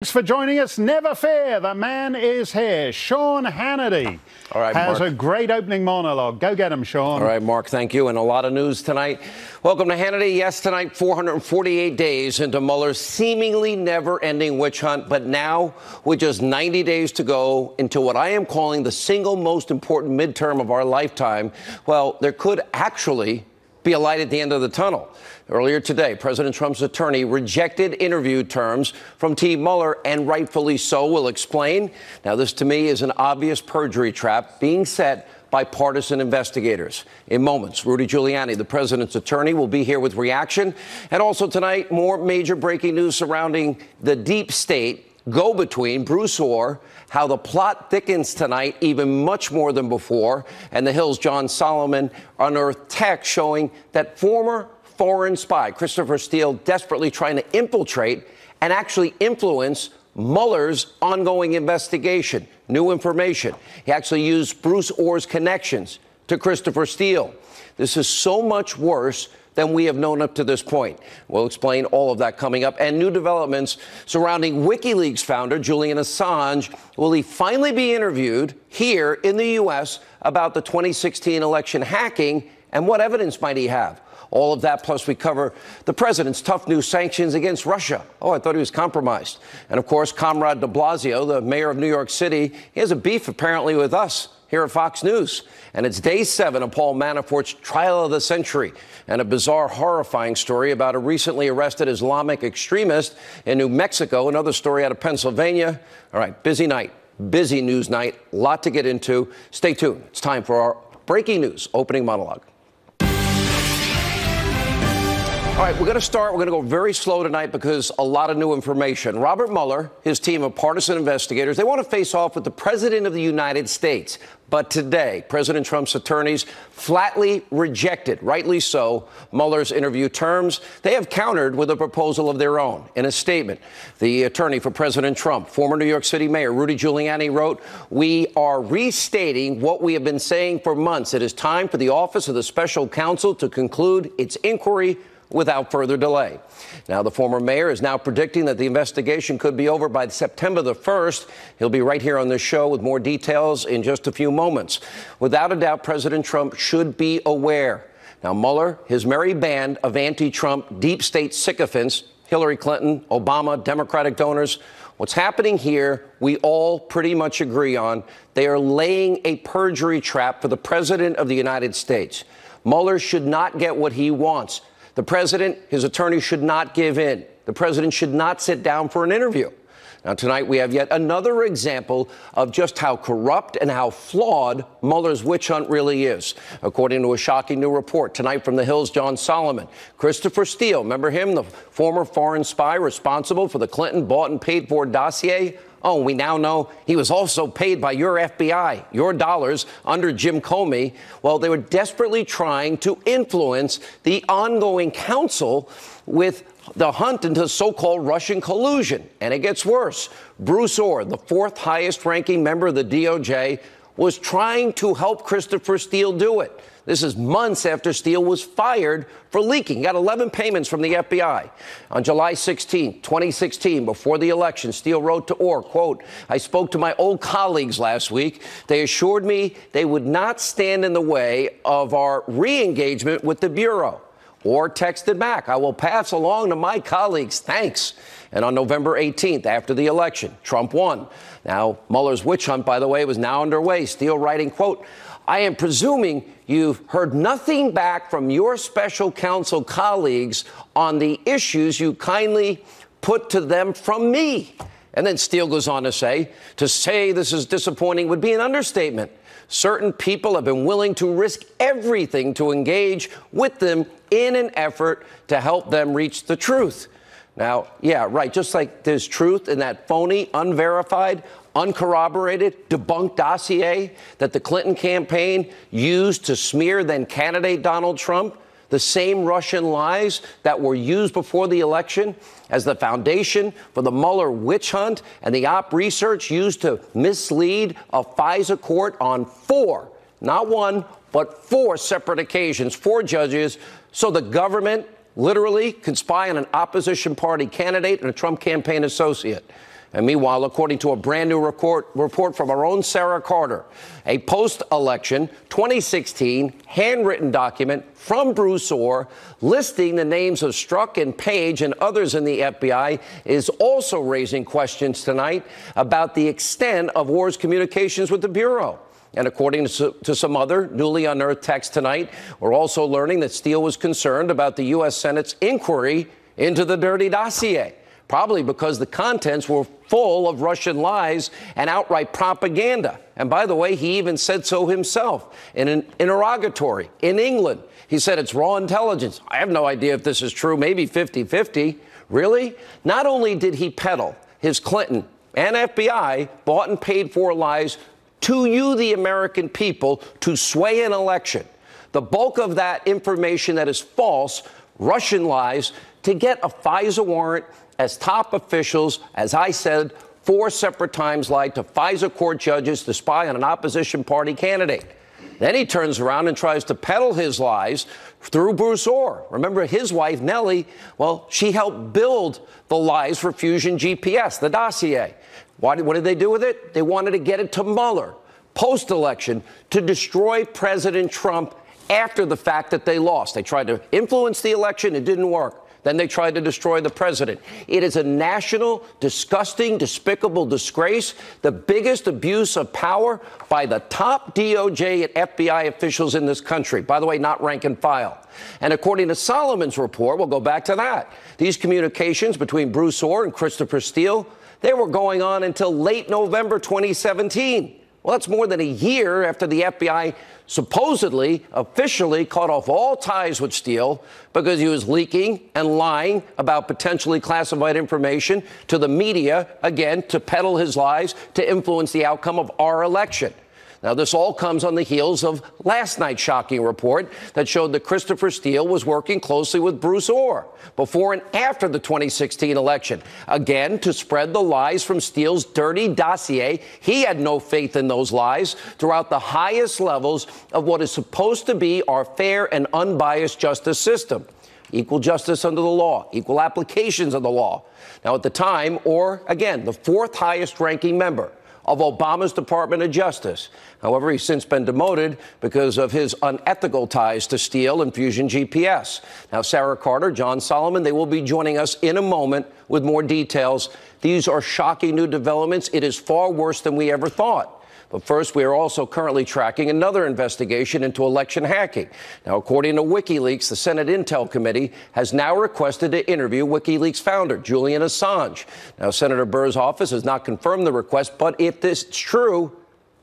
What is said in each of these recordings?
Thanks for joining us. Never fear, the man is here. Sean Hannity has a great opening monologue. Go get him, Sean. All right, Mark, thank you. And a lot of news tonight. Welcome to Hannity. Yes, tonight, 448 days into Mueller's seemingly never-ending witch hunt. But now, with just 90 days to go into what I am calling the single most important midterm of our lifetime, well, there could actually be a light at the end of the tunnel. Earlier today, President Trump's attorney rejected interview terms from Team Mueller, and rightfully so. We'll explain. Now, this to me is an obvious perjury trap being set by partisan investigators. In moments, Rudy Giuliani, the president's attorney, will be here with reaction. And also tonight, more major breaking news surrounding the deep state go-between, Bruce Orr, how the plot thickens tonight even much more than before, and the Hill's John Solomon unearthed text showing that former foreign spy Christopher Steele desperately trying to infiltrate and actually influence Mueller's ongoing investigation. New information. He actually used Bruce Orr's connections to Christopher Steele. This is so much worse than we have known up to this point. We'll explain all of that coming up, and new developments surrounding WikiLeaks founder Julian Assange. Will he finally be interviewed here in the U.S. about the 2016 election hacking, and what evidence might he have? All of that, plus we cover the president's tough new sanctions against Russia. Oh, I thought he was compromised. And, of course, Comrade de Blasio, the mayor of New York City, he has a beef apparently with us here at Fox News. And it's day 7 of Paul Manafort's trial of the century, and a bizarre, horrifying story about a recently arrested Islamic extremist in New Mexico. Another story out of Pennsylvania. All right, busy night, busy news night, a lot to get into. Stay tuned. It's time for our breaking news opening monologue. All right, we're going to start. We're going to go very slow tonight because a lot of new information. Robert Mueller, his team of partisan investigators, they want to face off with the president of the United States. But today, President Trump's attorneys flatly rejected, rightly so, Mueller's interview terms. They have countered with a proposal of their own. In a statement, the attorney for President Trump, former New York City Mayor Rudy Giuliani, wrote, "We are restating what we have been saying for months. It is time for the Office of the Special Counsel to conclude its inquiry without further delay." Now, the former mayor is now predicting that the investigation could be over by September the 1st. He'll be right here on this show with more details in just a few moments. Without a doubt, President Trump should be aware. Now, Mueller, his merry band of anti-Trump deep state sycophants, Hillary Clinton, Obama, Democratic donors, what's happening here, we all pretty much agree on. They are laying a perjury trap for the president of the United States. Mueller should not get what he wants. The president, his attorney, should not give in. The president should not sit down for an interview. Now, tonight we have yet another example of just how corrupt and how flawed Mueller's witch hunt really is. According to a shocking new report tonight from the Hill's John Solomon, Christopher Steele, remember him, the former foreign spy responsible for the Clinton bought and paid for dossier? Oh, we now know he was also paid by your FBI, your dollars, under Jim Comey. Well, they were desperately trying to influence the ongoing counsel with the hunt into so-called Russian collusion. And it gets worse. Bruce Orr, the 4th highest ranking member of the DOJ, was trying to help Christopher Steele do it. This is months after Steele was fired for leaking. He got 11 payments from the FBI. On July 16, 2016, before the election, Steele wrote to Orr, quote, "I spoke to my old colleagues last week. They assured me they would not stand in the way of our re-engagement with the Bureau." Orr texted back, "I will pass along to my colleagues. Thanks." And on November 18th, after the election, Trump won. Now, Mueller's witch hunt, by the way, was now underway. Steele writing, quote, "I am presuming you've heard nothing back from your special counsel colleagues on the issues you kindly put to them from me." And then Steele goes on to say this is disappointing would be an understatement. Certain people have been willing to risk everything to engage with them in an effort to help them reach the truth. Now, yeah, right, just like there's truth in that phony, unverified, uncorroborated, debunked dossier that the Clinton campaign used to smear then candidate Donald Trump, the same Russian lies that were used before the election as the foundation for the Mueller witch hunt and the op research used to mislead a FISA court on 4, not 1, but 4 separate occasions, 4 judges, so the government literally could spy on an opposition party candidate and a Trump campaign associate. And meanwhile, according to a brand new report from our own Sarah Carter, a post-election 2016 handwritten document from Bruce Orr listing the names of Strzok and Page and others in the FBI is also raising questions tonight about the extent of Orr's communications with the Bureau. And according to some other newly unearthed texts tonight, we're also learning that Steele was concerned about the U.S. Senate's inquiry into the dirty dossier, probably because the contents were full of Russian lies and outright propaganda. And by the way, he even said so himself in an interrogatory in England. He said it's raw intelligence. I have no idea if this is true, maybe 50-50. Really? Not only did he peddle his Clinton and FBI bought and paid for lies to you, the American people, to sway an election. The bulk of that information that is false, Russian lies, to get a FISA warrant as top officials, as I said, 4 separate times lied to FISA court judges to spy on an opposition party candidate. Then he turns around and tries to peddle his lies through Bruce Orr. Remember, his wife, Nellie, well, she helped build the lies for Fusion GPS, the dossier. What did they do with it? They wanted to get it to Mueller post-election to destroy President Trump after the fact that they lost. They tried to influence the election. It didn't work. Then they tried to destroy the president. It is a national, disgusting, despicable disgrace, the biggest abuse of power by the top DOJ and FBI officials in this country. By the way, not rank and file. And according to Solomon's report, we'll go back to that, these communications between Bruce Orr and Christopher Steele, they were going on until late November 2017. Well, that's more than a year after the FBI supposedly, officially cut off all ties with Steele because he was leaking and lying about potentially classified information to the media, again, to peddle his lies, to influence the outcome of our election. Now, this all comes on the heels of last night's shocking report that showed that Christopher Steele was working closely with Bruce Orr before and after the 2016 election, again, to spread the lies from Steele's dirty dossier. He had no faith in those lies throughout the highest levels of what is supposed to be our fair and unbiased justice system. Equal justice under the law, equal applications of the law. Now, at the time, Orr, again, the 4th highest ranking member of Obama's Department of Justice. However, he's since been demoted because of his unethical ties to Steele and Fusion GPS. Now, Sarah Carter, John Solomon, they will be joining us in a moment with more details. These are shocking new developments. It is far worse than we ever thought. But first, we are also currently tracking another investigation into election hacking. Now, according to WikiLeaks, the Senate Intel Committee has now requested to interview WikiLeaks founder Julian Assange. Now, Senator Burr's office has not confirmed the request, but if this is true,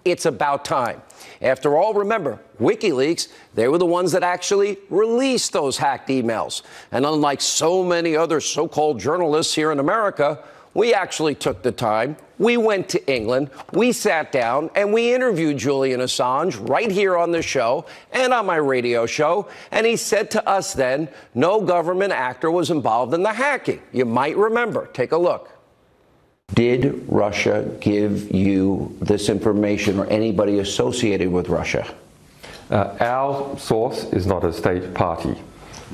it's about time. After all, remember, WikiLeaks, they were the ones that actually released those hacked emails. And unlike so many other so-called journalists here in America, we actually took the time. We went to England, we sat down, and we interviewed Julian Assange right here on the show and on my radio show. And he said to us then, no government actor was involved in the hacking. You might remember. Take a look. Did Russia give you this information or anybody associated with Russia? Our source is not a state party.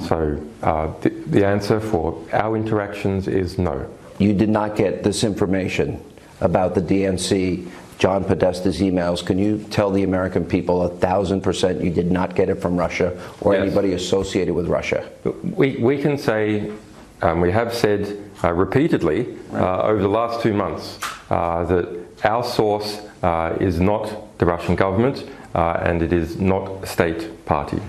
So the answer for our interactions is no. You did not get this information about the DNC, John Podesta's emails. Can you tell the American people 1,000% you did not get it from Russia or Yes. anybody associated with Russia? We can say, we have said repeatedly over the last 2 months that our source is not the Russian government and it is not a state party.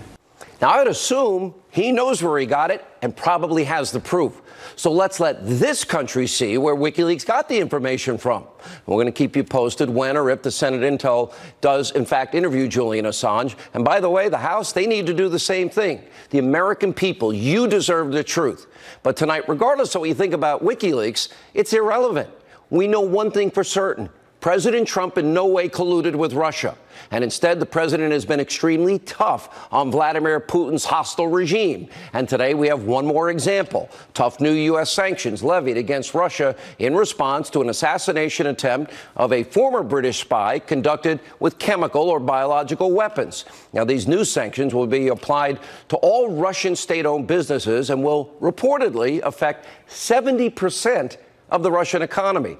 Now, I would assume he knows where he got it and probably has the proof. So let's let this country see where WikiLeaks got the information from. We're going to keep you posted when or if the Senate Intel does, in fact, interview Julian Assange. And by the way, the House, they need to do the same thing. The American people, you deserve the truth. But tonight, regardless of what you think about WikiLeaks, it's irrelevant. We know one thing for certain. President Trump in no way colluded with Russia. And instead, the president has been extremely tough on Vladimir Putin's hostile regime. And today we have one more example. Tough new U.S. sanctions levied against Russia in response to an assassination attempt of a former British spy conducted with chemical or biological weapons. Now, these new sanctions will be applied to all Russian state-owned businesses and will reportedly affect 70% of the Russian economy.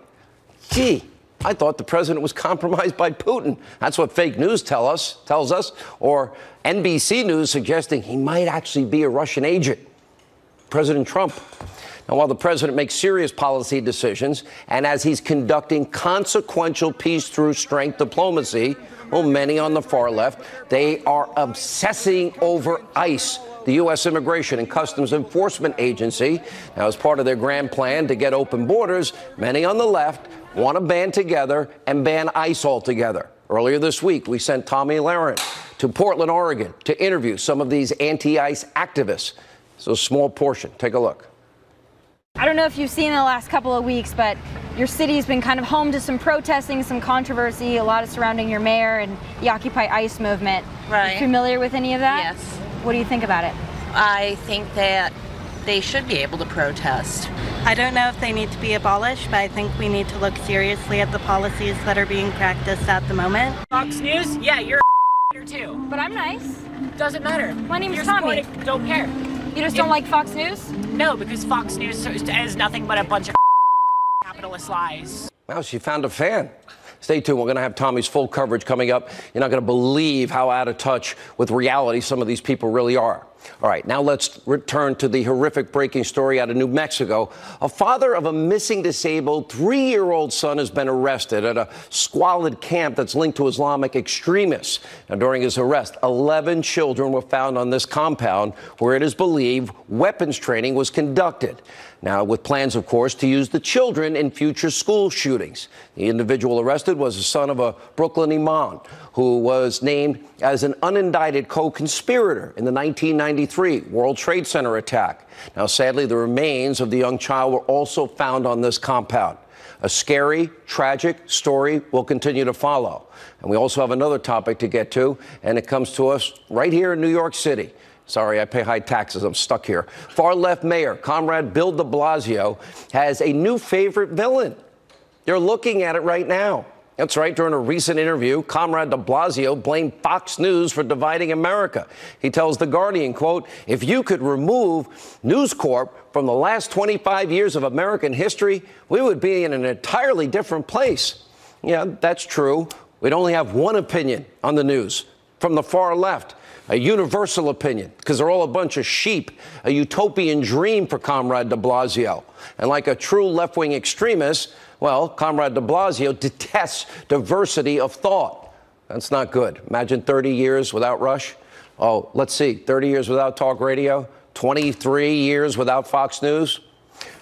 Gee, I thought the president was compromised by Putin. That's what fake news tells us. Or NBC News suggesting he might actually be a Russian agent. President Trump. Now, while the president makes serious policy decisions, and as he's conducting consequential peace through strength diplomacy, well, many on the far left, they are obsessing over ICE, the U.S. Immigration and Customs Enforcement Agency. Now, as part of their grand plan to get open borders, many on the left want to band together and ban ICE altogether. Earlier this week, we sent Tommy Lahren to Portland, Oregon, to interview some of these anti-ICE activists. So a small portion. Take a look. I don't know if you've seen in the last couple of weeks, but your city's been kind of home to some protesting, some controversy, a lot of surrounding your mayor and the Occupy ICE movement. Right. Are you familiar with any of that? Yes. What do you think about it? I think that they should be able to protest. I don't know if they need to be abolished, but I think we need to look seriously at the policies that are being practiced at the moment. Fox News? Yeah, you're a too. But I'm nice. Doesn't matter. My name's You're Tommy. Don't care. You just don't like Fox News? No, because Fox News is nothing but a bunch of capitalist lies. Wow, she found a fan. Stay tuned. We're going to have Tommy's full coverage coming up. You're not going to believe how out of touch with reality some of these people really are. All right, now let's return to the horrific breaking story out of New Mexico. A father of a missing disabled 3-year-old son has been arrested at a squalid camp that's linked to Islamic extremists. Now, during his arrest, 11 children were found on this compound where it is believed weapons training was conducted. Now, with plans, of course, to use the children in future school shootings. The individual arrested was the son of a Brooklyn imam who was named as an unindicted co-conspirator in the 1993 World Trade Center attack. Now, sadly, the remains of the young child were also found on this compound. A scary, tragic story will continue to follow. And we also have another topic to get to, and it comes to us right here in New York City. Sorry, I pay high taxes. I'm stuck here. Far-left mayor, Comrade Bill de Blasio, has a new favorite villain. They're looking at it right now. That's right. During a recent interview, Comrade de Blasio blamed Fox News for dividing America. He tells The Guardian, quote, "If you could remove News Corp from the last 25 years of American history, we would be in an entirely different place." Yeah, that's true. We'd only have one opinion on the news from the far left. A universal opinion, because they're all a bunch of sheep, a utopian dream for Comrade de Blasio. And like a true left-wing extremist, well, Comrade de Blasio detests diversity of thought. That's not good. Imagine 30 years without Rush. Oh, let's see, 30 years without talk radio, 23 years without Fox News.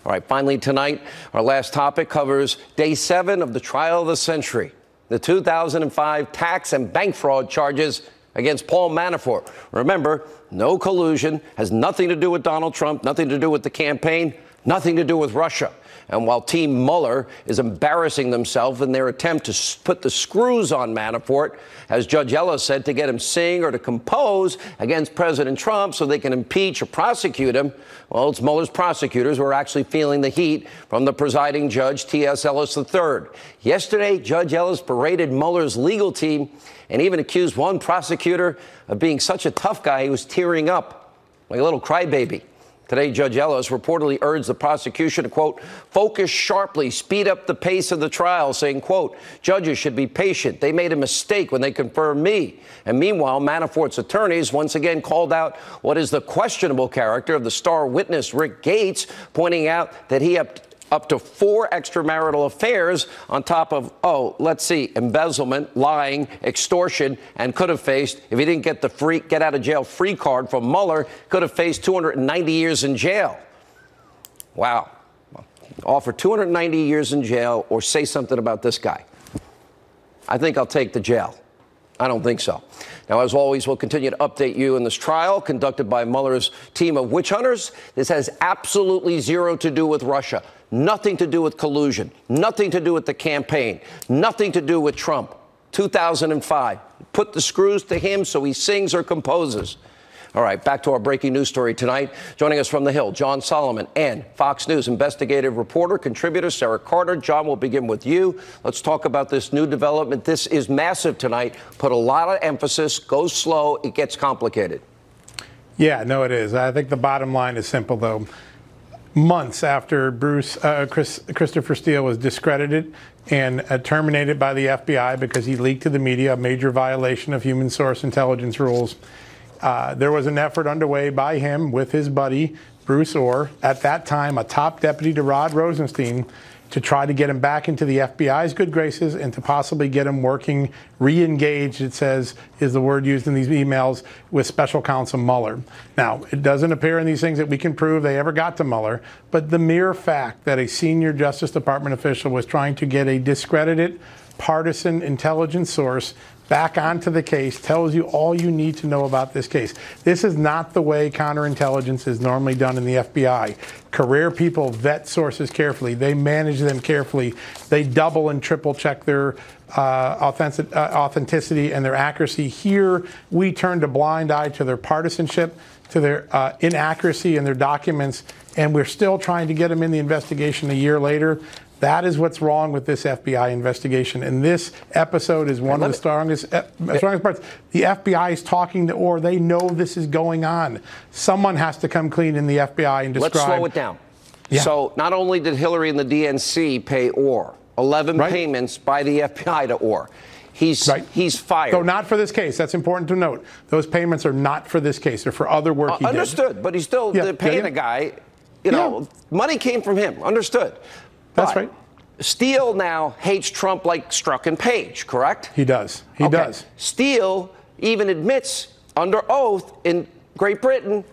All right, finally tonight, our last topic covers day 7 of the trial of the century, the 2005 tax and bank fraud charges against Paul Manafort. Remember, no collusion, has nothing to do with Donald Trump, nothing to do with the campaign, nothing to do with Russia. And while Team Mueller is embarrassing themselves in their attempt to put the screws on Manafort, as Judge Ellis said, to get him sing or to compose against President Trump so they can impeach or prosecute him, well, it's Mueller's prosecutors who are actually feeling the heat from the presiding judge, T.S. Ellis III. Yesterday, Judge Ellis berated Mueller's legal team and even accused one prosecutor of being such a tough guy he was tearing up like a little crybaby. Today, Judge Ellis reportedly urged the prosecution to, quote, focus sharply, speed up the pace of the trial, saying, quote, judges should be patient. They made a mistake when they confirmed me. And meanwhile, Manafort's attorneys once again called out what is the questionable character of the star witness, Rick Gates, pointing out that he had up to 4 extramarital affairs on top of, let's see, embezzlement, lying, extortion, and could have faced, if he didn't get the get out of jail free card from Mueller, could have faced 290 years in jail. Wow. Offer 290 years in jail or say something about this guy. I think I'll take the jail. I don't think so. Now, as always, we'll continue to update you in this trial conducted by Mueller's team of witch hunters. This has absolutely zero to do with Russia, nothing to do with collusion, nothing to do with the campaign, nothing to do with Trump. 2005. Put the screws to him so he sings or composes. All right, back to our breaking news story tonight. Joining us from the Hill, John Solomon and Fox News investigative reporter, contributor Sarah Carter. John, we'll begin with you. Let's talk about this new development. This is massive tonight. Put a lot of emphasis, goes slow, it gets complicated. Yeah, no, it is. I think the bottom line is simple, though. months after Christopher Steele was discredited and terminated by the FBI because he leaked to the media a major violation of human source intelligence rules. There was an effort underway by him with his buddy, Bruce Orr, at that time a top deputy to Rod Rosenstein, to try to get him back into the FBI's good graces and to possibly get him working, re-engaged, it says, is the word used in these emails, with special counsel Mueller. Now, it doesn't appear in these things that we can prove they ever got to Mueller, but the mere fact that a senior Justice Department official was trying to get a discredited partisan intelligence source back onto the case tells you all you need to know about this case. This is not the way counterintelligence is normally done in the FBI. Career people vet sources carefully. They manage them carefully. They double and triple check their authenticity and their accuracy. Here, we turned a blind eye to their partisanship, to their inaccuracy in their documents, and we're still trying to get them in the investigation a year later. That is what's wrong with this FBI investigation. And this episode is one of the strongest parts. The FBI is talking to Orr. They know this is going on. Someone has to come clean in the FBI and describe. Let's slow it down. Yeah. So not only did Hillary and the DNC pay Orr, 11 payments by the FBI to Orr. He's fired. So not for this case. That's important to note. Those payments are not for this case. They're for other work he did. Understood. But he's still paying a guy. You know, money came from him. Understood. That's right. Steele now hates Trump like Strzok and Page, correct? He does. He does. Steele even admits under oath in Great Britain,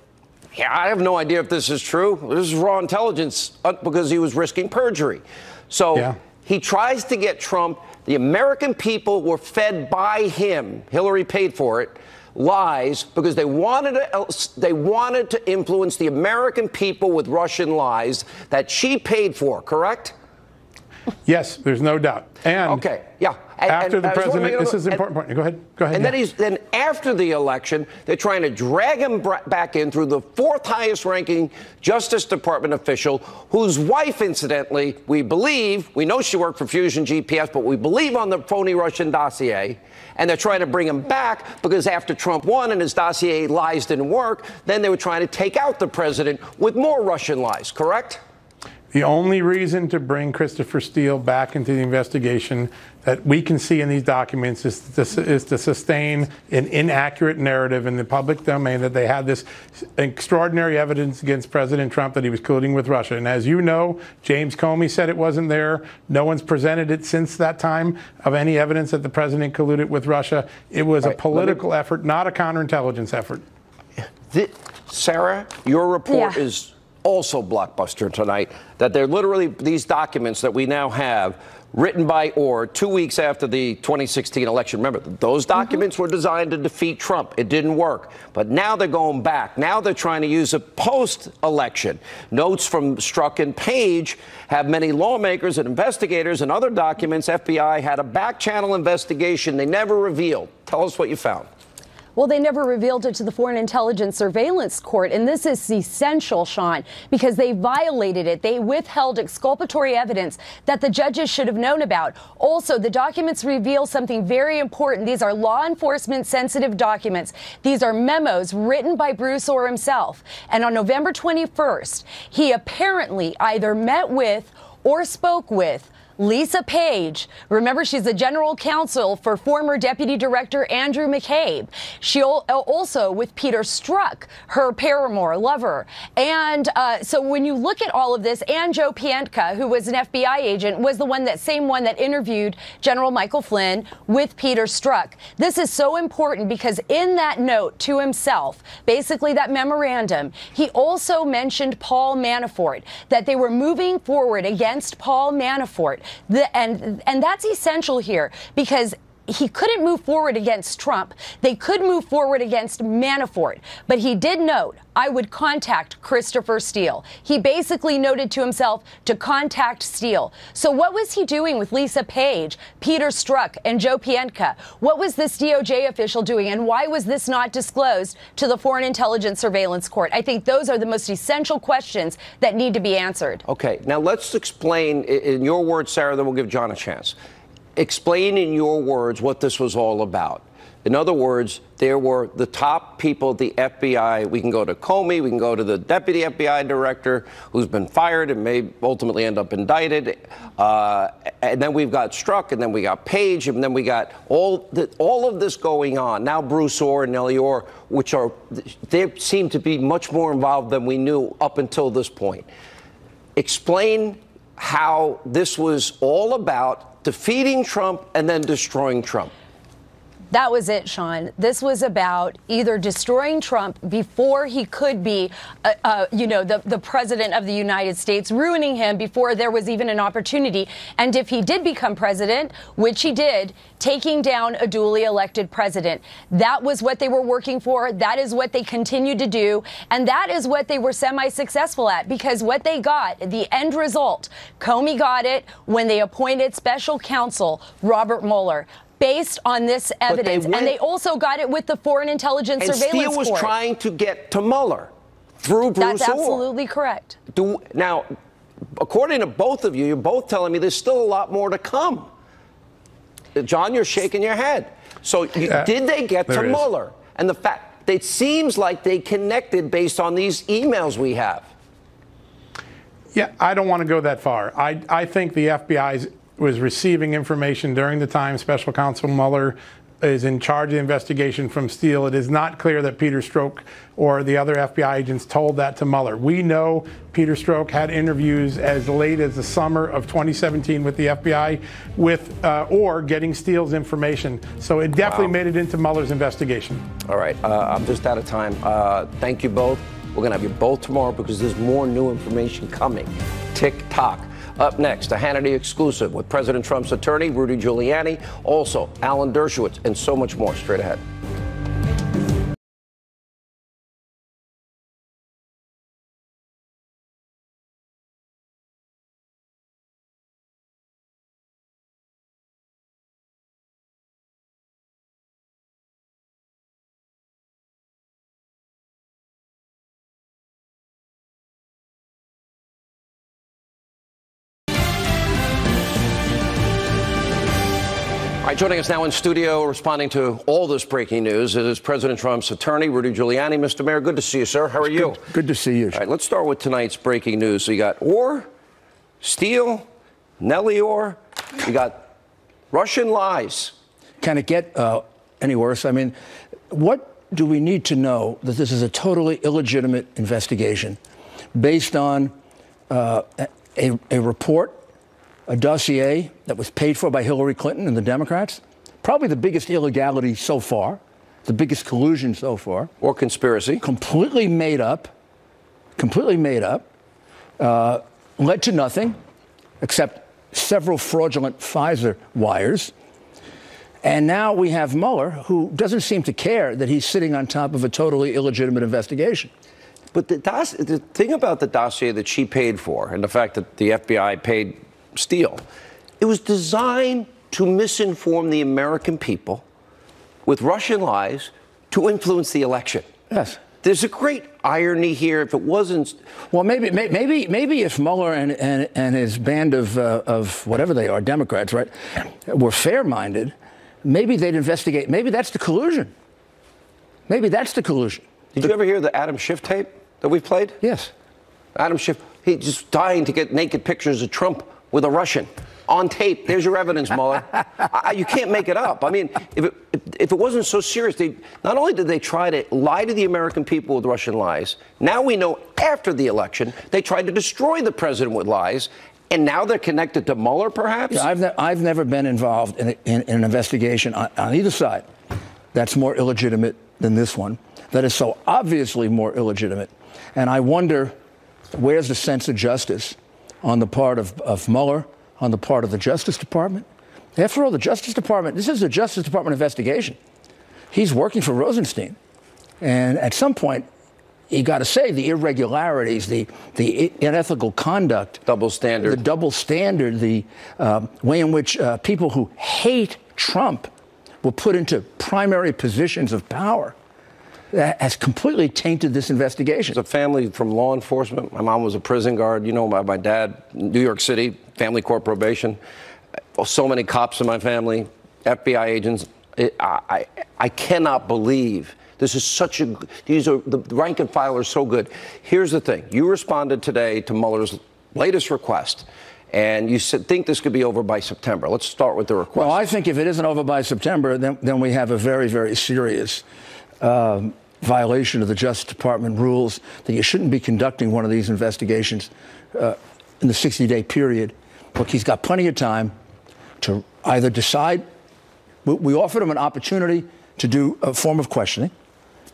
I have no idea if this is true. This is raw intelligence because he was risking perjury. So he tries to get Trump. The American people were fed by him. Hillary paid for it. Lies because they wanted to influence the American people with Russian lies that she paid for, correct? Yes, there's no doubt. And after the president, this is an important point. Go ahead. And then after the election, they're trying to drag him back in through the fourth highest ranking Justice Department official, whose wife, incidentally, we know she worked for Fusion GPS, but we believe on the phony Russian dossier. And they're trying to bring him back because after Trump won and his dossier lies didn't work, then they were trying to take out the president with more Russian lies, correct? The only reason to bring Christopher Steele back into the investigation that we can see in these documents is to sustain an inaccurate narrative in the public domain that they had this extraordinary evidence against President Trump that he was colluding with Russia. And as you know, James Comey said it wasn't there. No one's presented it since that time of any evidence that the president colluded with Russia. It was a political effort, not a counterintelligence effort. Sarah, your report is also blockbuster tonight, that they're literally these documents that we now have written by Orr 2 weeks after the 2016 election. Remember, those documents were designed to defeat Trump. It didn't work. But now they're going back. Now they're trying to use it post-election. Notes from Strzok and Page have many lawmakers and investigators and other documents. FBI had a back-channel investigation they never revealed. Tell us what you found. Well, they never revealed it to the Foreign Intelligence Surveillance Court, and this is essential, Sean, because they violated it. They withheld exculpatory evidence that the judges should have known about. Also, the documents reveal something very important. These are law enforcement sensitive documents. These are memos written by Bruce Orr himself. And on November 21st, he apparently either met with or spoke with Lisa Page. Remember, she's the general counsel for former Deputy Director Andrew McCabe. She also with Peter Strzok, her paramour, lover. And so when you look at all of this, and Joe Pientka, who was an FBI agent, was the same one that interviewed General Michael Flynn with Peter Strzok. This is so important because in that note to himself, basically that memorandum, he also mentioned Paul Manafort, that they were moving forward against Paul Manafort. And that's essential here because he couldn't move forward against Trump. They could move forward against Manafort. But he did note, I would contact Christopher Steele. He basically noted to himself to contact Steele. So what was he doing with Lisa Page, Peter Strzok, and Joe Pientka? What was this DOJ official doing, and why was this not disclosed to the Foreign Intelligence Surveillance Court? I think those are the most essential questions that need to be answered. Okay, now let's explain in your words, Sarah, then we'll give John a chance. Explain in your words what this was all about. In other words, there were the top people at the FBI. We can go to Comey, we can go to the deputy FBI director who's been fired and may ultimately end up indicted. And then we've got Strzok, and then we got Page, and then we got all of this going on. Now Bruce Orr and Nellie Orr, they seem to be much more involved than we knew up until this point. Explain how this was all about defeating Trump and then destroying Trump. That was it, Sean. This was about either destroying Trump before he could be, the president of the United States, ruining him before there was even an opportunity. And if he did become president, which he did, taking down a duly elected president. That was what they were working for. That is what they continued to do. And that is what they were semi-successful at, because what they got, the end result, Comey got it when they appointed special counsel Robert Mueller, based on this evidence. And they also got it with the Foreign Intelligence Surveillance Court. And Steele was trying to get to Mueller through Bruce Orr. That's absolutely correct. Now, according to both of you, you're both telling me there's still a lot more to come. John, you're shaking your head. So did they get to Mueller? And the fact, it seems like they connected based on these emails we have. Yeah, I don't want to go that far. I think the FBI was receiving information during the time Special Counsel Mueller is in charge of the investigation from Steele. It is not clear that Peter Strzok or the other FBI agents told that to Mueller. We know Peter Strzok had interviews as late as the summer of 2017 with the FBI or getting Steele's information. So it definitely made it into Mueller's investigation. All right. I'm just out of time. Thank you both. We're going to have you both tomorrow because there's more new information coming. Tick-tock. Up next, a Hannity exclusive with President Trump's attorney, Rudy Giuliani, also Alan Dershowitz, and so much more straight ahead. All right, joining us now in studio, responding to all this breaking news, is President Trump's attorney, Rudy Giuliani. Mr. Mayor, good to see you, sir. How are you? Good to see you. All right, let's start with tonight's breaking news. So you got Orr, Steele, Nellie Orr, you got Russian lies. Can it get any worse? I mean, what do we need to know that this is a totally illegitimate investigation based on a report, a dossier that was paid for by Hillary Clinton and the Democrats? Probably the biggest illegality so far, the biggest collusion so far. Or conspiracy. Completely made up, led to nothing except several fraudulent Pfizer wires. And now we have Mueller, who doesn't seem to care that he's sitting on top of a totally illegitimate investigation. But the thing about the dossier that she paid for, and the fact that the FBI paid Steele, it was designed to misinform the American people with Russian lies to influence the election. Yes. There's a great irony here. If it wasn't, well, maybe if Mueller and his band of whatever they are, Democrats, right, were fair-minded, maybe they'd investigate. Maybe that's the collusion. Maybe that's the collusion. Did you ever hear the Adam Schiff tape that we played? Yes. Adam Schiff, he's just dying to get naked pictures of Trump with a Russian on tape. There's your evidence, Mueller. You can't make it up. I mean, if it wasn't so serious, not only did they try to lie to the American people with Russian lies, now we know after the election they tried to destroy the president with lies, and now they're connected to Mueller, perhaps? Yeah, I've never been involved in an investigation on either side that's more illegitimate than this one, that is so obviously more illegitimate. And I wonder, where's the sense of justice on the part of Mueller, on the part of the Justice Department? After all, the Justice Department, this is a Justice Department investigation. He's working for Rosenstein. And at some point, you got to say the irregularities, the unethical conduct, double standard, the double standard, the way in which people who hate Trump were put into primary positions of power, that has completely tainted this investigation. It's a family from law enforcement. My mom was a prison guard. You know, my dad, New York City, family court probation. So many cops in my family, FBI agents. I cannot believe this is such a. These are the rank and file are so good. Here's the thing: you responded today to Mueller's latest request, and you think this could be over by September. Let's start with the request. Well, I think if it isn't over by September, then we have a very, very serious violation of the Justice Department rules that you shouldn't be conducting one of these investigations in the 60-day period. Look, he's got plenty of time to either decide. We offered him an opportunity to do a form of questioning.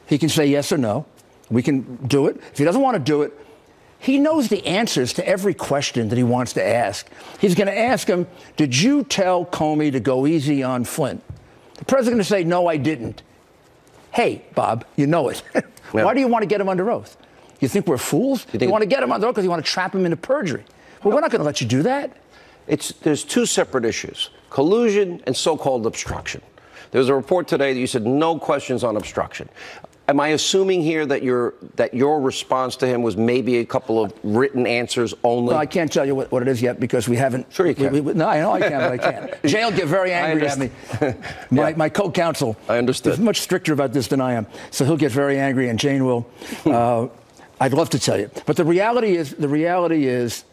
He can say yes or no. We can do it. If he doesn't want to do it, he knows the answers to every question that he wants to ask. He's going to ask him, did you tell Comey to go easy on Flynn? The president's going to say, no, I didn't. Hey, Bob, you know it. Why do you want to get him under oath? You think we're fools? You want to get him under oath because you want to trap him into perjury. Well, we're not going to let you do that. There's two separate issues, collusion and so-called obstruction. There's a report today that you said no questions on obstruction. Am I assuming here that your response to him was maybe a couple of written answers only? Well, I can't tell you what it is yet because we haven't. Sure you can. No, I know I can, but I can't. Jay will get very angry at me. My co-counsel. I understood. Is much stricter about this than I am, so he'll get very angry, and Jane will. I'd love to tell you, but the reality is,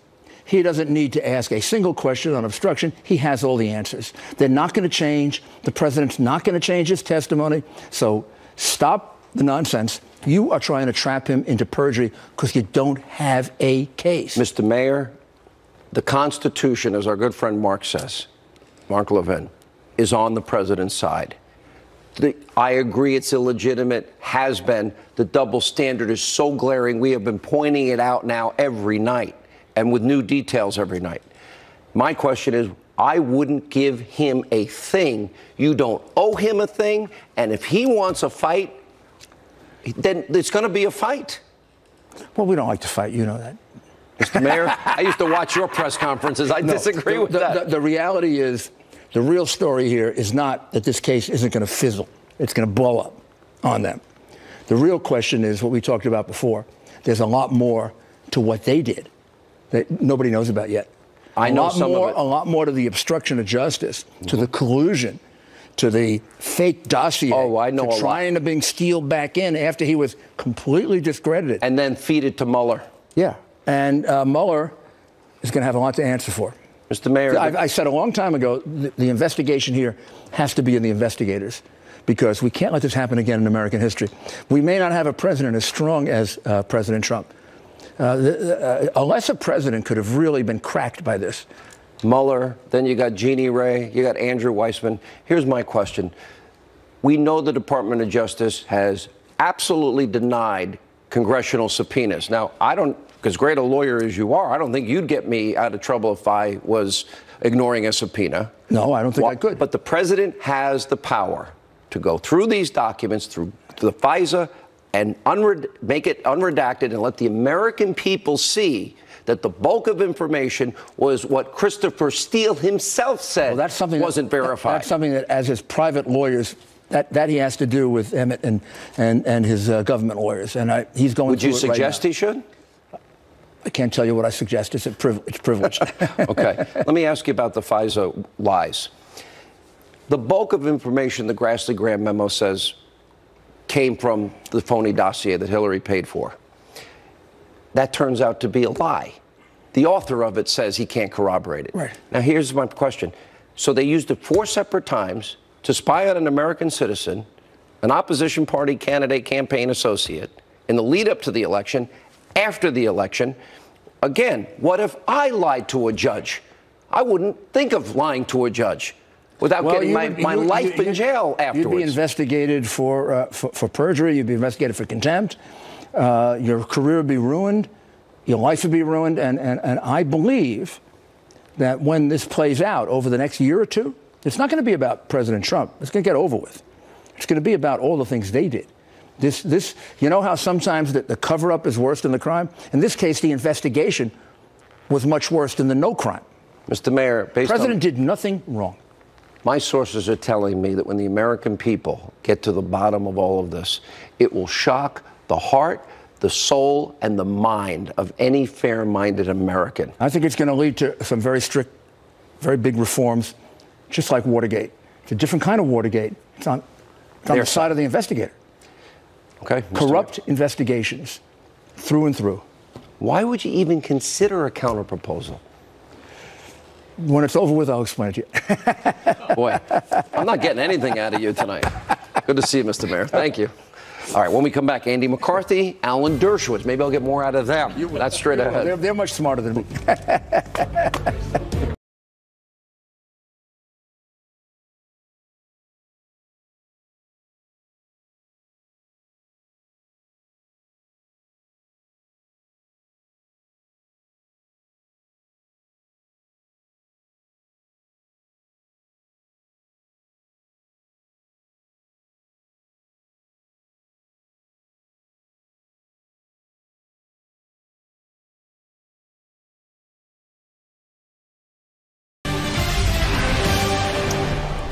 he doesn't need to ask a single question on obstruction. He has all the answers. They're not going to change. The president's not going to change his testimony. So stop the nonsense. You are trying to trap him into perjury because you don't have a case. Mr. Mayor, the Constitution, as our good friend Mark says, Mark Levin, is on the president's side. I agree it's illegitimate, has been. The double standard is so glaring. We have been pointing it out now every night and with new details every night. My question is, I wouldn't give him a thing. You don't owe him a thing. And if he wants a fight, then it's going to be a fight. Well, we don't like to fight. You know that. Mr. Mayor, I used to watch your press conferences. I disagree with that. The reality is, the real story here is not that this case isn't going to fizzle. It's going to blow up on them. The real question is what we talked about before. There's a lot more to what they did that nobody knows about yet. I know some of it. A lot more to the obstruction of justice, to the collusion, to the fake dossier. Oh, I know. To trying to bring Steele back in after he was completely discredited. And then feed it to Mueller. Yeah. And Mueller is going to have a lot to answer for. Mr. Mayor. I said a long time ago, the investigation here has to be in the investigators because we can't let this happen again in American history. We may not have a president as strong as President Trump. A lesser president could have really been cracked by this. Mueller, then you got Jeannie Ray, you got Andrew Weissman. Here's my question. We know the Department of Justice has absolutely denied congressional subpoenas. Now, I don't, because great a lawyer as you are, I don't think you'd get me out of trouble if I was ignoring a subpoena. No, I don't think I could. But the president has the power to go through these documents, through the FISA, and make it unredacted and let the American people see that the bulk of information was what Christopher Steele himself said wasn't verified. That's something that, as his private lawyers, that he has to do with Emmett and his government lawyers. And he's going Would through you it right suggest now. he should? I can't tell you what I suggest. It's privileged. Okay. Let me ask you about the FISA lies. The bulk of information the Grassley Graham memo says came from the phony dossier that Hillary paid for. That turns out to be a lie. The author of it says he can't corroborate it. Right. Now, here's my question. So they used it 4 separate times to spy on an American citizen, an opposition party candidate campaign associate, in the lead up to the election, after the election. Again, what if I lied to a judge? I wouldn't think of lying to a judge without getting my life in jail afterwards. You'd be investigated for perjury. You'd be investigated for contempt. Your career would be ruined. Your life would be ruined. And I believe that when this plays out over the next year or two, it's not going to be about President Trump. It's going to get over with. It's going to be about all the things they did. You know how sometimes the cover-up is worse than the crime? In this case, the investigation was much worse than the no crime. Mr. Mayor, the president did nothing wrong. My sources are telling me that when the American people get to the bottom of all of this, it will shock the heart, the soul, and the mind of any fair-minded American. I think it's going to lead to some very strict, very big reforms, just like Watergate. It's a different kind of Watergate. It's on the side of the investigator. Okay. Corrupt investigations through and through. Why would you even consider a counterproposal? When it's over with, I'll explain it to you. Boy, I'm not getting anything out of you tonight. Good to see you, Mr. Mayor. Thank you. All right, when we come back, Andy McCarthy, Alan Dershowitz. Maybe I'll get more out of them. That's straight ahead. They're much smarter than me.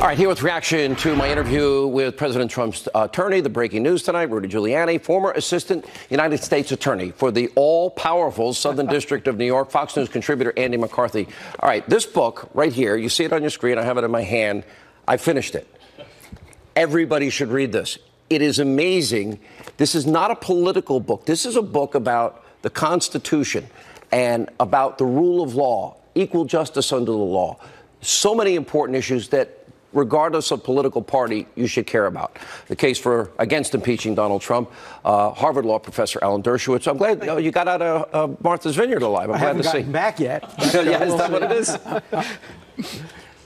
All right, here with reaction to my interview with President Trump's attorney, the breaking news tonight, Rudy Giuliani, former assistant United States attorney for the all-powerful Southern District of New York, Fox News contributor Andy McCarthy. All right, this book right here, you see it on your screen. I have it in my hand. I finished it. Everybody should read this. It is amazing. This is not a political book. This is a book about the Constitution and about the rule of law, equal justice under the law. So many important issues that, regardless of political party, you should care about. The case against impeaching Donald Trump, Harvard law professor Alan Dershowitz. I'm glad you got out of Martha's Vineyard alive. I'm glad to see. I haven't gotten back yet. Yeah, is that what it is?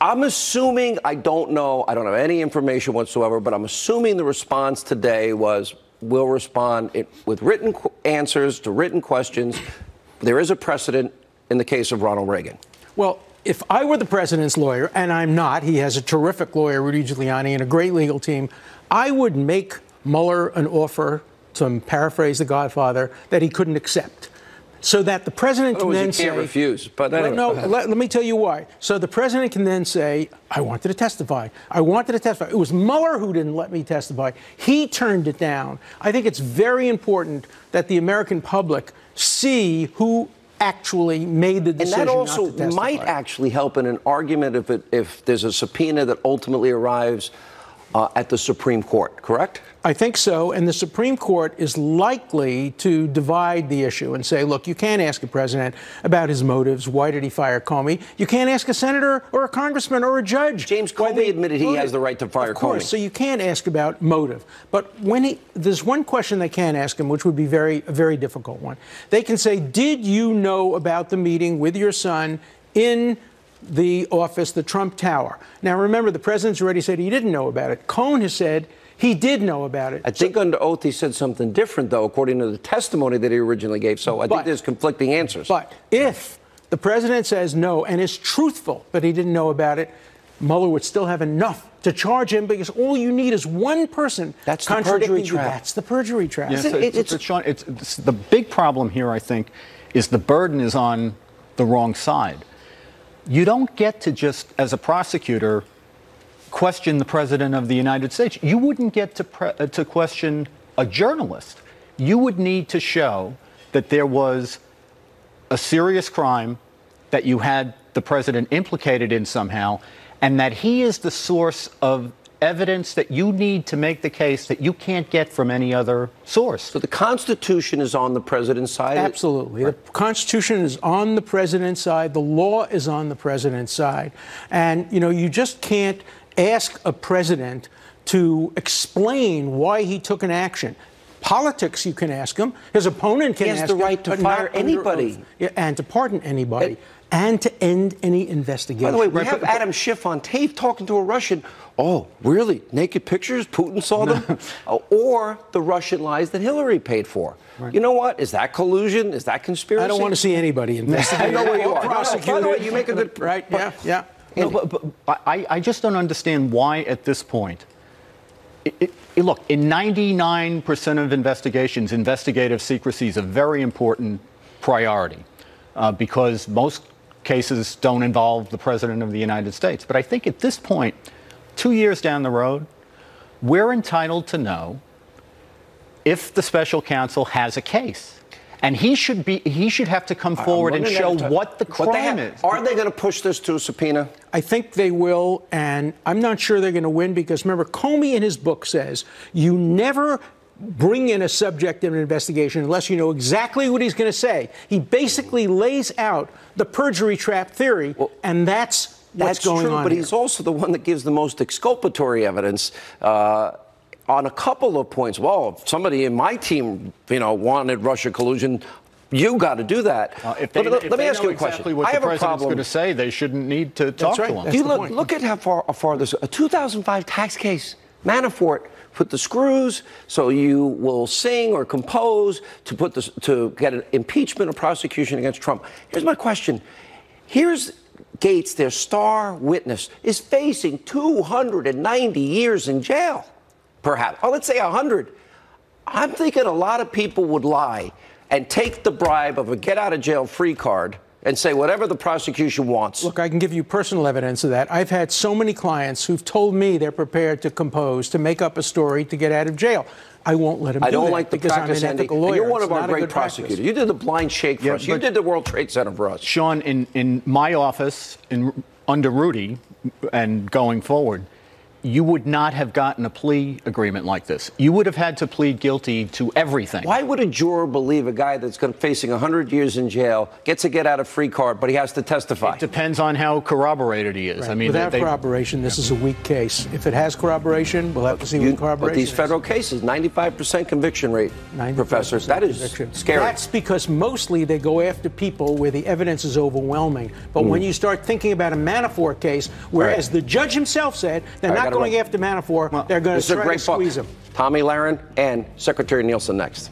I'm assuming, I don't know, I don't have any information whatsoever, but I'm assuming the response today was, we'll respond with written answers to written questions. There is a precedent in the case of Ronald Reagan. Well, if I were the president's lawyer, and I'm not, he has a terrific lawyer, Rudy Giuliani, and a great legal team, I would make Mueller an offer, to paraphrase The Godfather, that he couldn't accept. So that the president can then say... You can't refuse, but anyway. No, let me tell you why. So the president can then say, I wanted to testify. I wanted to testify. It was Mueller who didn't let me testify. He turned it down. I think it's very important that the American public see who actually made the decision. And that also not to testify. might actually help in an argument if there's a subpoena that ultimately arrives at the Supreme Court, correct? I think so. And the Supreme Court is likely to divide the issue and say, look, you can't ask a president about his motives. Why did he fire Comey? You can't ask a senator or a congressman or a judge. James Comey admitted he has the right to fire Comey. Of course, so you can't ask about motive. But there's one question they can ask him, which would be a very difficult one. They can say, did you know about the meeting with your son in the office, the Trump Tower? Now, remember, the president's already said he didn't know about it. Cohen has said he did know about it. I think under oath he said something different, though, according to the testimony that he originally gave. So I think there's conflicting answers. But if the president says no and is truthful that he didn't know about it, Mueller would still have enough to charge him, because all you need is one person contradicting you. That's the perjury trap. Yes, Sean, it's the big problem here, I think, is the burden is on the wrong side. You don't get to just, as a prosecutor, question the President of the United States. You wouldn't get to question a journalist. You would need to show that there was a serious crime, that you had the President implicated in somehow, and that he is the source of evidence that you need to make the case that you can't get from any other source. So the Constitution is on the President's side? Absolutely. Right. The Constitution is on the President's side. The law is on the President's side. And, you just can't ask a president to explain why he took an action. Politics, you can ask him. His opponent can ask him. He has the right to fire anybody. And to pardon anybody. And to end any investigation. By the way, we have Adam Schiff on tape talking to a Russian. Oh, really? Naked pictures? Putin saw them? Or the Russian lies that Hillary paid for. Right. You know what? Is that collusion? Is that conspiracy? I don't want to see anybody investigate. I know where you are. By the way, you make a good... Right, yeah. No, but I just don't understand why at this point. Look, in 99% of investigations, investigative secrecy is a very important priority because most cases don't involve the President of the United States. But I think at this point, 2 years down the road, we're entitled to know if the special counsel has a case. And he should have to come forward and show what the crime is. Are they going to push this to a subpoena? I think they will, and I'm not sure they're going to win because, remember, Comey in his book says you never bring in a subject in an investigation unless you know exactly what he's going to say. He basically lays out the perjury trap theory, and that's what's going on. But he's also the one that gives the most exculpatory evidence on a couple of points. Well, if somebody in my team, wanted Russia collusion, you got to do that. Let me ask you a question. What the president's going to say, they shouldn't need to talk to him. You look at how far this. A 2005 tax case, Manafort put the screws so you will sing or compose to get an impeachment or prosecution against Trump. Here's my question. Here's Gates, their star witness, is facing 290 years in jail, perhaps. Oh, let's say 100. I'm thinking a lot of people would lie and take the bribe of a get-out-of-jail-free card and say whatever the prosecution wants. Look, I can give you personal evidence of that. I've had so many clients who've told me they're prepared to compose, to make up a story to get out of jail. I won't let them do that. I don't like the practice, I'm an ethical Andy. lawyer. And you're one of It's our not a great good prosecutors. practice. You did the blind shake for us. You did the World Trade Center for us. Sean, in my office, under Rudy, and going forward, you would not have gotten a plea agreement like this. You would have had to plead guilty to everything. Why would a juror believe a guy that's facing 100 years in jail gets a get-out-of-free card, but he has to testify? It depends on how corroborated he is. Right. I mean, without corroboration, this is a weak case. If it has corroboration, we'll have to see what corroboration But these federal cases, 95% conviction rate, Professor, that is scary. That's because mostly they go after people where the evidence is overwhelming. But when you start thinking about a Manafort case, whereas the judge himself said they're not going after Manafort, they're going to try to squeeze him. Tommy Lahren and Secretary Nielsen next.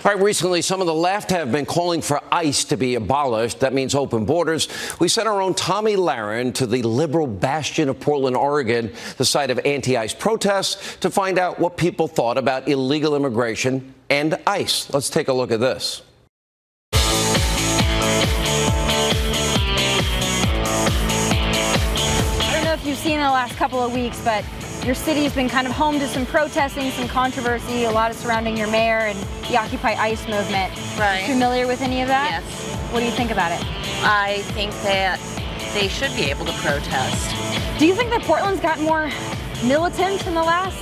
All right, recently, some of the left have been calling for ICE to be abolished. That means open borders. We sent our own Tommy Lahren to the liberal bastion of Portland, Oregon, the site of anti-ICE protests, to find out what people thought about illegal immigration and ICE. Let's take a look at this. I don't know if you've seen in the last couple of weeks, but your city's been kind of home to some protesting, some controversy, a lot of surrounding your mayor and the Occupy ICE movement. Right. Familiar with any of that? Yes. What do you think about it? I think that they should be able to protest. Do you think that Portland's gotten more militant in the last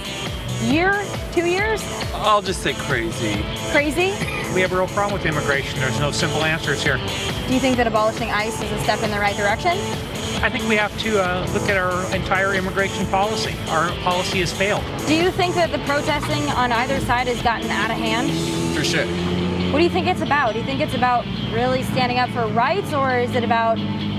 year, 2 years? I'll just say crazy. Crazy? We have a real problem with immigration. There's no simple answers here. Do you think that abolishing ICE is a step in the right direction? I think we have to look at our entire immigration policy. Our policy has failed. Do you think that the protesting on either side has gotten out of hand? For sure. What do you think it's about? Do you think it's about really standing up for rights, or is it about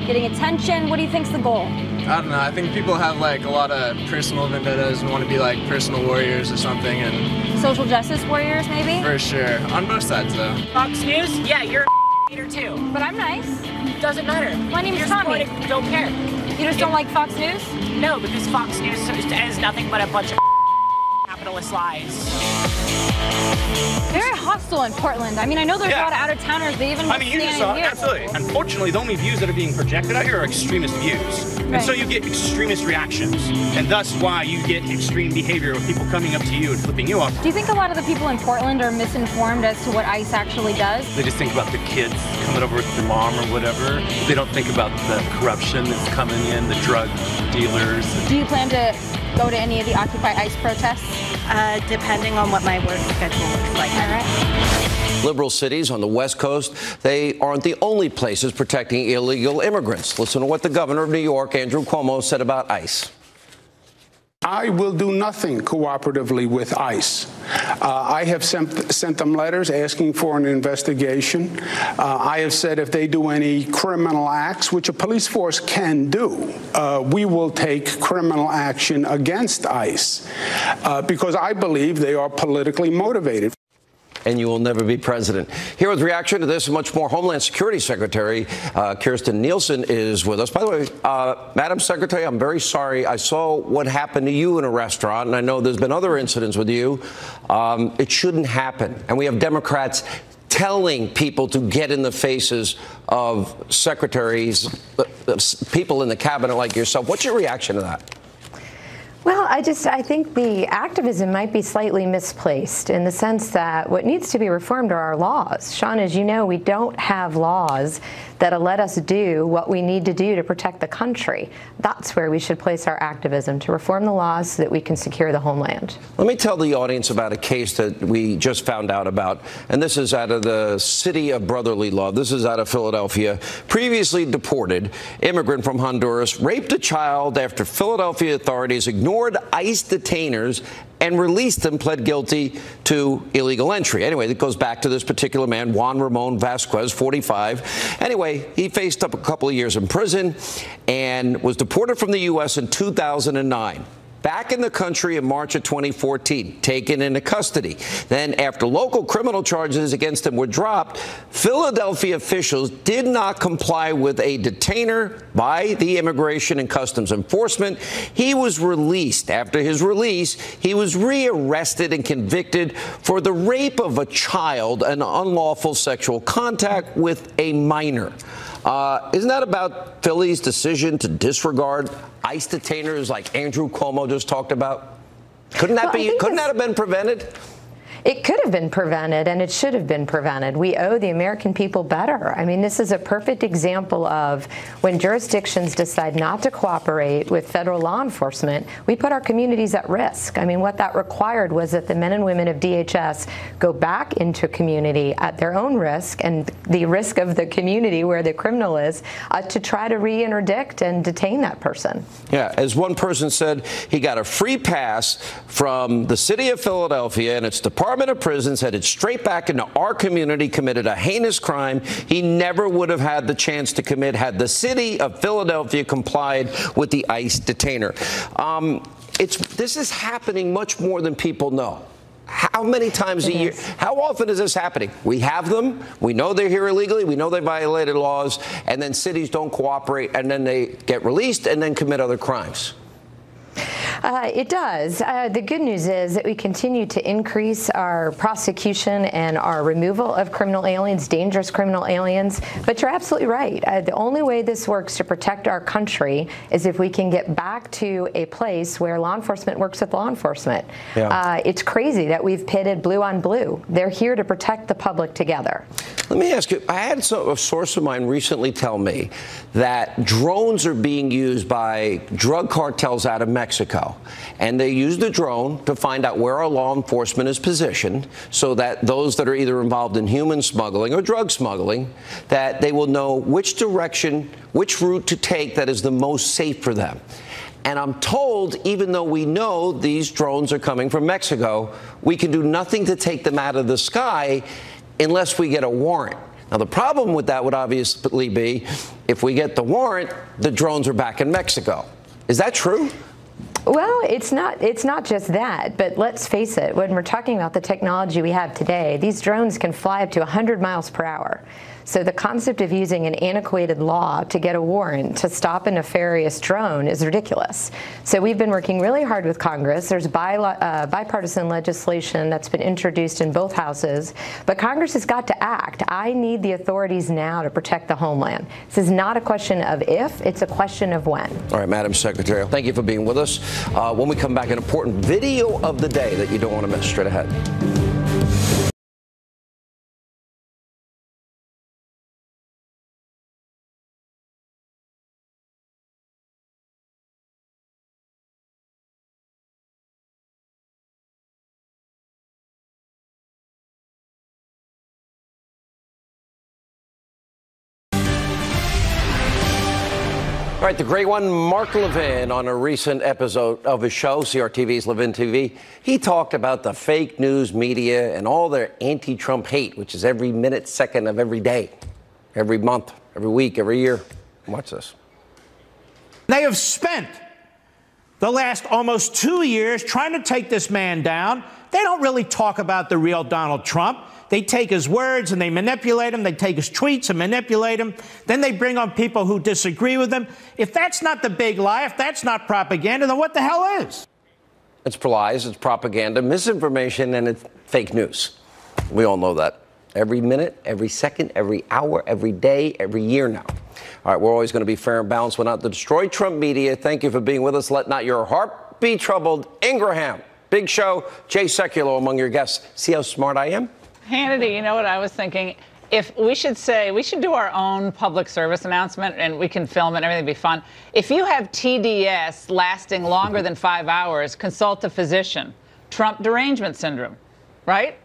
getting attention? What do you think's the goal? I don't know. I think people have like a lot of personal vendettas and want to be like personal warriors or something, and social justice warriors, maybe? For sure. On both sides, though. Fox News? Yeah, you're a hater too. But I'm nice. Doesn't matter. My name is Tommy. Don't care. You just don't like Fox News? No, because Fox News is nothing but a bunch of capitalist lies. Very hostile in Portland. I mean, I know there's a lot of out-of-towners, but even you just saw, absolutely. Unfortunately, the only views that are being projected out here are extremist views. Right. And so you get extremist reactions. And thus why you get extreme behavior of people coming up to you and flipping you off. Do you think a lot of the people in Portland are misinformed as to what ICE actually does? They just think about the kids coming over with their mom or whatever. They don't think about the corruption that's coming in, the drug dealers. Do you plan to go to any of the Occupy ICE protests? Depending on what my work schedule looks like. All right. Liberal cities on the West Coast, they aren't the only places protecting illegal immigrants. Listen to what the governor of New York, Andrew Cuomo, said about ICE. I will do nothing cooperatively with ICE. I have sent them letters asking for an investigation. I have said if they do any criminal acts, which a police force can do, we will take criminal action against ICE because I believe they are politically motivated. and you will never be president. Here with reaction to this and much more, Homeland Security Secretary Kirstjen Nielsen is with us. By the way, Madam Secretary, I'm very sorry. I saw what happened to you in a restaurant, and I know there's been other incidents with you. It shouldn't happen. And we have Democrats telling people to get in the faces of secretaries, people in the cabinet like yourself. What's your reaction to that? Well, I think the activism might be slightly misplaced in the sense that what needs to be reformed are our laws. Sean, as you know, we don't have laws that'll let us do what we need to do to protect the country. That's where we should place our activism, to reform the laws so that we can secure the homeland. Let me tell the audience about a case that we just found out about, and this is out of the city of brotherly love. This is out of Philadelphia. Previously deported immigrant from Honduras raped a child after Philadelphia authorities ignored ICE detainers and released him, pled guilty to illegal entry. Anyway, it goes back to this particular man, Juan Ramon Vasquez, 45. Anyway, he faced up a couple of years in prison and was deported from the U.S. in 2009. Back in the country in March of 2014, taken into custody. Then, after local criminal charges against him were dropped, Philadelphia officials did not comply with a detainer by the Immigration and Customs Enforcement. He was released. After his release, he was rearrested and convicted for the rape of a child and unlawful sexual contact with a minor. Isn't that about Philly's decision to disregard ICE detainers like Andrew Cuomo just talked about? Couldn't that have been prevented? It could have been prevented, and it should have been prevented. We owe the American people better. I mean, this is a perfect example of when jurisdictions decide not to cooperate with federal law enforcement, we put our communities at risk. I mean, what that required was that the men and women of DHS go back into community at their own risk and the risk of the community where the criminal is to try to re-interdict and detain that person. Yeah, as one person said, he got a free pass from the city of Philadelphia and its Department of Prisons, headed straight back into our community, committed a heinous crime he never would have had the chance to commit had the city of Philadelphia complied with the ICE detainer. This is happening much more than people know. How many times a year? How often is this happening? We have them. We know they're here illegally. We know they violated laws. And then cities don't cooperate. And then they get released and then commit other crimes. It does. The good news is that we continue to increase our prosecution and our removal of criminal aliens, dangerous criminal aliens. But you're absolutely right. The only way this works to protect our country is if we can get back to a place where law enforcement works with law enforcement. Yeah. It's crazy that we've pitted blue on blue. They're here to protect the public together. Let me ask you, I had a source of mine recently tell me that drones are being used by drug cartels out of Mexico. And they use the drone to find out where our law enforcement is positioned so that those that are either involved in human smuggling or drug smuggling, that they will know which direction, which route to take that is the most safe for them. And I'm told, even though we know these drones are coming from Mexico, we can do nothing to take them out of the sky unless we get a warrant. Now, the problem with that would obviously be if we get the warrant, the drones are back in Mexico. Is that true? Well, it's not just that, but let's face it, when we're talking about the technology we have today, these drones can fly up to 100 miles per hour. So the concept of using an antiquated law to get a warrant to stop a nefarious drone is ridiculous. So we've been working really hard with Congress. There's bipartisan legislation that's been introduced in both houses, but Congress has got to act. I need the authorities now to protect the homeland. This is not a question of if, it's a question of when. All right, Madam Secretary, thank you for being with us. When we come back, an important video of the day that you don't want to miss. Straight ahead. All right, the great one, Mark Levin, on a recent episode of his show, CRTV's Levin TV, he talked about the fake news media and all their anti-Trump hate, which is every minute, second of every day, every month, every week, every year. Watch this. They have spent the last almost 2 years trying to take this man down. They don't really talk about the real Donald Trump. They take his words and they manipulate him. They take his tweets and manipulate him. Then they bring on people who disagree with him. If that's not the big lie, if that's not propaganda, then what the hell is? It's lies, it's propaganda, misinformation, and it's fake news. We all know that. Every minute, every second, every hour, every day, every year now. All right, we're always going to be fair and balanced. We're not the Destroy Trump media. Thank you for being with us. Let not your heart be troubled. Ingraham, Big Show, Jay Sekulow among your guests. See how smart I am? Hannity, you know what I was thinking? If we should do our own public service announcement and we can film it and everything would be fun. If you have TDS lasting longer than 5 hours, consult a physician. Trump derangement syndrome, right?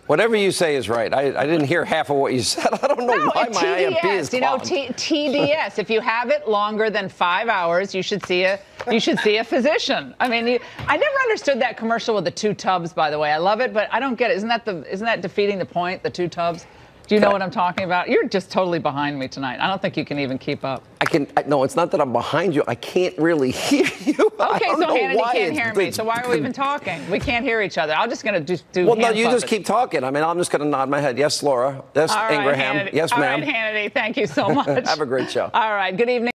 Whatever you say is right. I didn't hear half of what you said. I don't know why my IMP is clogged. TDS. If you have it longer than 5 hours, you should see a physician. I mean, I never understood that commercial with the 2 tubs. By the way, I love it, but I don't get it. Isn't that defeating the point? The 2 tubs. Do you know what I'm talking about? You're just totally behind me tonight. I don't think you can even keep up. No, it's not that I'm behind you. I can't really hear you. Okay, so Hannity can't hear me. So why are we even talking? We can't hear each other. I'm just going to do Well, no, you just keep talking. I mean, I'm just going to nod my head. Yes, Laura. Yes, Ingraham. Yes, ma'am. All right, Hannity. Thank you so much. Have a great show. All right. Good evening.